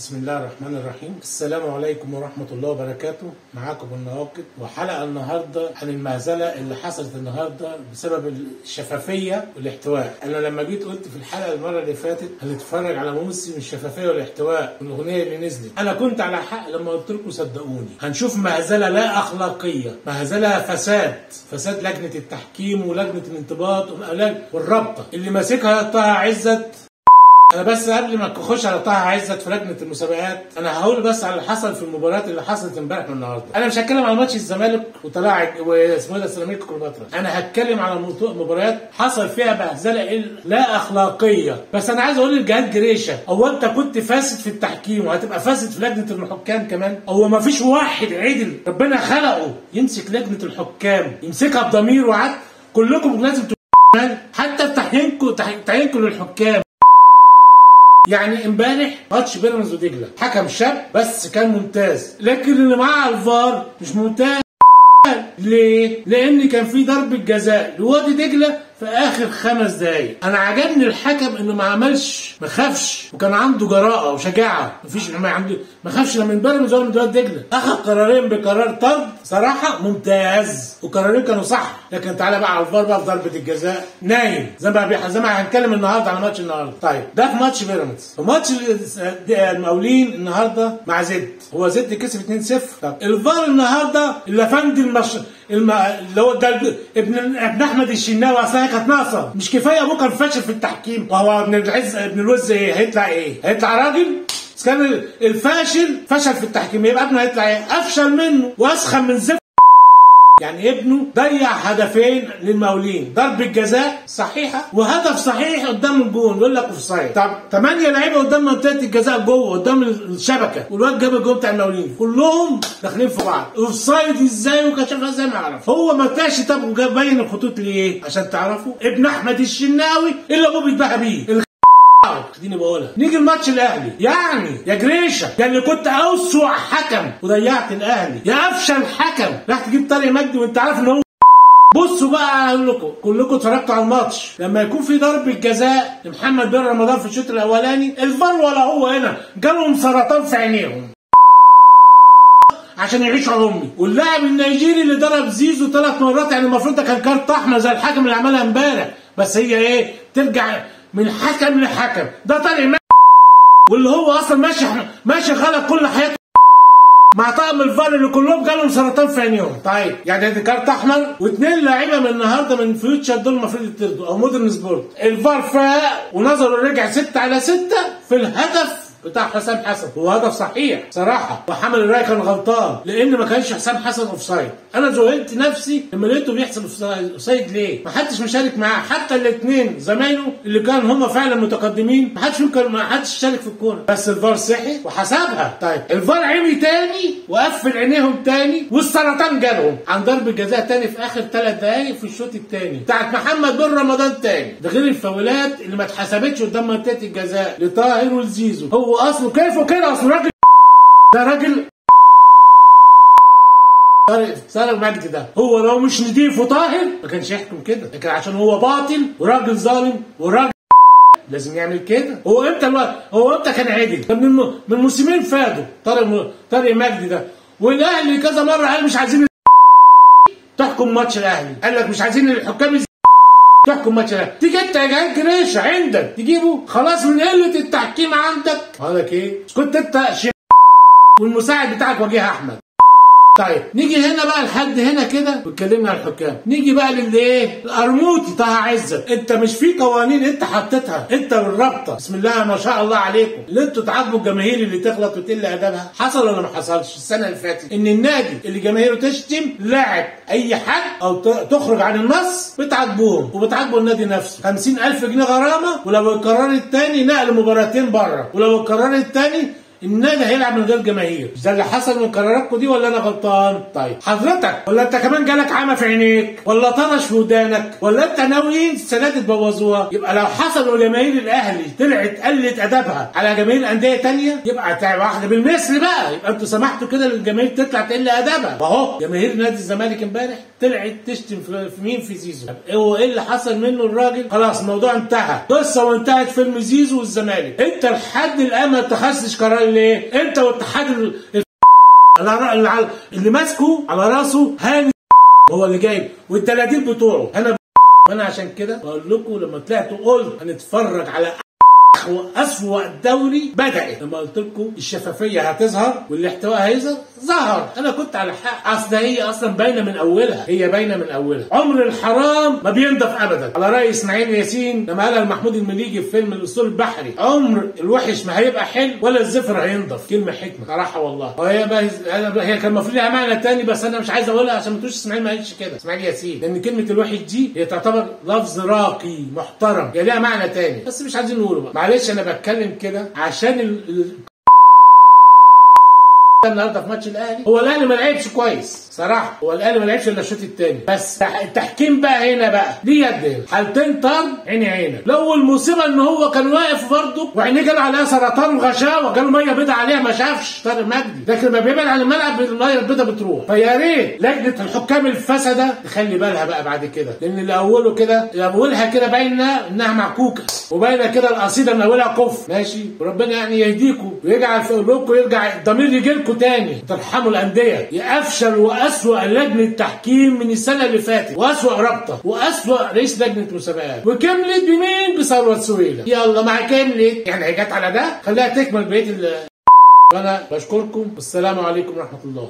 بسم الله الرحمن الرحيم. السلام عليكم ورحمة الله وبركاته. معاكم النواقد وحلقة النهاردة عن المهزلة اللي حصلت النهاردة بسبب الشفافية والاحتواء. أنا لما جيت قلت في الحلقة المرة اللي فاتت هنتفرج على موسم الشفافية والاحتواء والأغنية اللي نزلت، أنا كنت على حق لما قلت لكم صدقوني. هنشوف مهزلة لا أخلاقية، مهزلة فساد لجنة التحكيم ولجنة الانضباط والرابطة اللي ماسكها طه عزت. انا بس قبل ما اخش على طه عزت في لجنه المسابقات، انا هقول بس على اللي حصل في المباريات اللي حصلت امبارح والنهارده. انا مش هتكلم على ماتش الزمالك وطلائع واسمه ده سيراميكا كليوباترا، انا هتكلم على مباريات حصل فيها مهزله لا اخلاقيه. بس انا عايز اقول للجهاد جريشه، هو انت كنت فاسد في التحكيم وهتبقى فاسد في لجنه الحكام كمان؟ هو ما فيش واحد عدل ربنا خلقه يمسك لجنه الحكام يمسكها بضمير وعدل؟ كلكم لازم تبقوا حتى في تعيينكم للحكام. يعني امبارح ماتش بيراميدز ودجله، حكم شاب بس كان ممتاز، لكن اللي معاه الفار مش ممتاز. ليه؟ لان كان في ضربه جزاء لوادي دجله في اخر 5 دقايق. انا عجبني الحكم انه ما خافش وكان عنده جراءه وشجاعه. ما خافش لا من بيراميدز ولا من وادي دجله، اخذ قرارين بقرار طرد صراحه ممتاز، وقرارين كانوا صح. لكن تعالى بقى على الفار بقى في ضربه الجزاء نايم زي ما هنتكلم النهارده على ماتش النهارده. طيب ده في ماتش بيراميدز. في ماتش المقاولين النهارده مع زد، هو زد كسب 2-0. طب الفار النهارده الافندي اللي هو ده ابن احمد الشناوي، اصلا كانت ناقصه. مش كفايه ابوه كان فاشل في التحكيم، وهو ابن الوز ايه؟ هيطلع ايه؟ هيطلع راجل؟ كان الفاشل فشل في التحكيم، يبقى ابنه هيطلع ايه؟ افشل منه واسخن من زفت. يعني ابنه ضيع هدفين للمقاولين، ضربة جزاء صحيحة وهدف صحيح قدام الجون، يقول لك اوفسايد. طب 8 لعيبة قدام منطقة الجزاء جوه قدام الشبكة، والواد جاب الجون بتاع المقاولين، كلهم داخلين في بعض. اوفسايد ازاي وكشفها ازاي ما اعرف. هو ما طلعش. طب بين الخطوط ليه؟ عشان تعرفوا ابن احمد الشناوي اللي ابوه بيتباهى بيه. خليني بقولها. نيجي الماتش الاهلي، يعني يا جريشه يا اللي كنت اسوء حكم وضيعت الاهلي، يا افشل حكم راح تجيب طارق مجدي وانت عارف ان هو. بصوا بقى اقول لكم، كلكم اتفرجتوا على الماتش، لما يكون في ضربه جزاء لمحمد بن رمضان في الشوط الاولاني، الفار ولا هو هنا جالهم سرطان في عينيهم عشان يعيشوا على امي. واللاعب النيجيري اللي ضرب زيزو 3 مرات، يعني المفروض ده كان كارت احمر زي الحكم اللي عملها امبارح، بس هي ايه؟ ترجع من حكم لحكم. ده طارق واللي هو اصلا ماشي غلط كل حياته مع طاقم الفار اللي كلهم جالهم سرطان في عينيهم. طيب يعني ده كارت احمر، و2 لاعيبه من النهارده من فيوتشر دول المفروض يطردوا او مودرن سبورت. الفار فاق ونظره رجع 6-6 في الهدف بتاع حسام حسن، هو هدف صحيح صراحه، وحمل الراي كان غلطان لان ما كانش حسام حسن اوفسايد. انا ذهلت نفسي لما لقيته بيحسب اوفسايد. ليه؟ ما حدش مشارك معاه، حتى الاثنين زمايله اللي كانوا هم فعلا متقدمين ما حدش شارك في الكوره، بس الفار صحي وحسبها. طيب الفار عمي تاني وقفل عينيهم تاني والسرطان جالهم عن ضربه جزاء تاني في اخر 3 دقايق في الشوط الثاني بتاعت محمد بن رمضان تاني، ده غير الفاولات اللي ما اتحسبتش قدام منطقه الجزاء لطاهر والزيزو. هو اصله كيفه كده، اصله راجل، ده راجل طارق مجدي ده، هو لو مش نضيف وطاهر ما كانش يحكم كده، لكن عشان هو باطل وراجل ظالم وراجل لازم يعمل كده. هو امتى كان عادل؟ كان من موسمين فاتوا طارق مجدي ده. والاهلي كذا مره قال مش عايزين تحكم ماتش الاهلي، قال لك مش عايزين الحكام تحكم ماتش الاهلي. تيجي انت يا جهاد جريشه عندك تجيبه خلاص من قله التحكيم عندك. هقول لك ايه؟ كنت انت والمساعد بتاعك وجيه احمد. طيب نيجي هنا بقى لحد هنا كده واتكلمنا عن الحكام، نيجي بقى للايه؟ القرموطي طه عزت. انت مش في قوانين انت حطيتها انت والرابطه، بسم الله ما شاء الله عليكم، اللي انتوا تعاقبوا الجماهير اللي تغلط وتقل ادبها؟ حصل ولا ما حصلش السنه اللي فاتت ان النادي اللي جماهيره تشتم لاعب اي حد او تخرج عن النص بتعاقبوهم وبتعاقبوا النادي نفسه 50,000 جنيه غرامه، ولو القرار الثاني نقل مباراتين بره، ولو القرار الثاني النادي هيلعب من غير جماهير. مش ده اللي حصل من قراراتكم دي ولا انا غلطان؟ طيب حضرتك ولا انت كمان جالك عمى في عينيك ولا طرش في ودانك ولا انت ناويين السنه دي تبوظوها؟ يبقى لو حصل جماهير الاهلي طلعت قلت ادبها على جماهير انديه ثانيه يبقى واحده بالمثل بقى، يبقى انتوا سمحتوا كده للجماهير تطلع تقل ادبها. واهو جماهير نادي الزمالك امبارح طلعت تشتم في مين؟ في زيزو. هو ايه اللي حصل منه الراجل؟ خلاص الموضوع انتهى، قصه وانتهت فيلم زيزو والزمالك. انت لحد الان ما اتخذتش قرار اللي ايه؟ انت واتحاد اللي ماسكه على راسه هاني هو اللي جايب والدلاديل بتوعه. انا عشان كده بقول لكم لما طلعت قلت هنتفرج على وأسوأ دوري بدأت. لما قلت لكم الشفافية هتظهر والاحتواء هيظهر، ظهر. أنا كنت على حق. أصل هي أصلا باينة من أولها، هي باينة من أولها. عمر الحرام ما بينضف أبدا، على رأي إسماعيل ياسين لما قالها لمحمود المليجي في فيلم الأسطول البحري، عمر الوحش ما هيبقى حلو ولا الزفر هينضف. كلمة حكمة صراحة والله. وهي هي كان المفروض لها معنى تاني بس أنا مش عايز أقولها عشان ما تقولش إسماعيل ما قالش كده، إسماعيل ياسين، لأن كلمة الوحش دي هي تعتبر لفظ راقي محترم، هي لها معنى تاني بس مش عايزين نقوله بقى. معلش أنا بتكلم كده عشان النهارده في ماتش الاهلي، هو الاهلي ما لعبش كويس صراحه، هو الاهلي ما لعبش الا الشوط الثاني بس. التحكيم بقى هنا بقى ليه يد، حالتين طار عيني عينك. لو المصيبه ان هو كان واقف برضه وعينيه جاله عليها سرطان وغشاوه وجاله ميه بيضاء عليها ما شافش طارق مجدي، لكن لما بيبعد عن الملعب الميه البيضاء بتروح. فيا ريت لجنه الحكام الفسده تخلي بالها بقى بعد كده، لان اللي اوله كده اولها كده باينه انها معكوكه وباينه كده القصيده من اولها كفر ماشي. وربنا يعني يهديكم ويجعل في قلوبكم يرجع الضمير يجي لكم تاني ترحموا الانديه. يافشل واسوأ لجنه تحكيم من السنه اللي فاتت، واسوأ رابطه، واسوأ رئيس لجنه مسابقات، وكملت بمين؟ بثروت سويلة. يلا مع كملت يعني هي جت على ده، خليها تكمل بقيه. انا بشكركم والسلام عليكم ورحمه الله.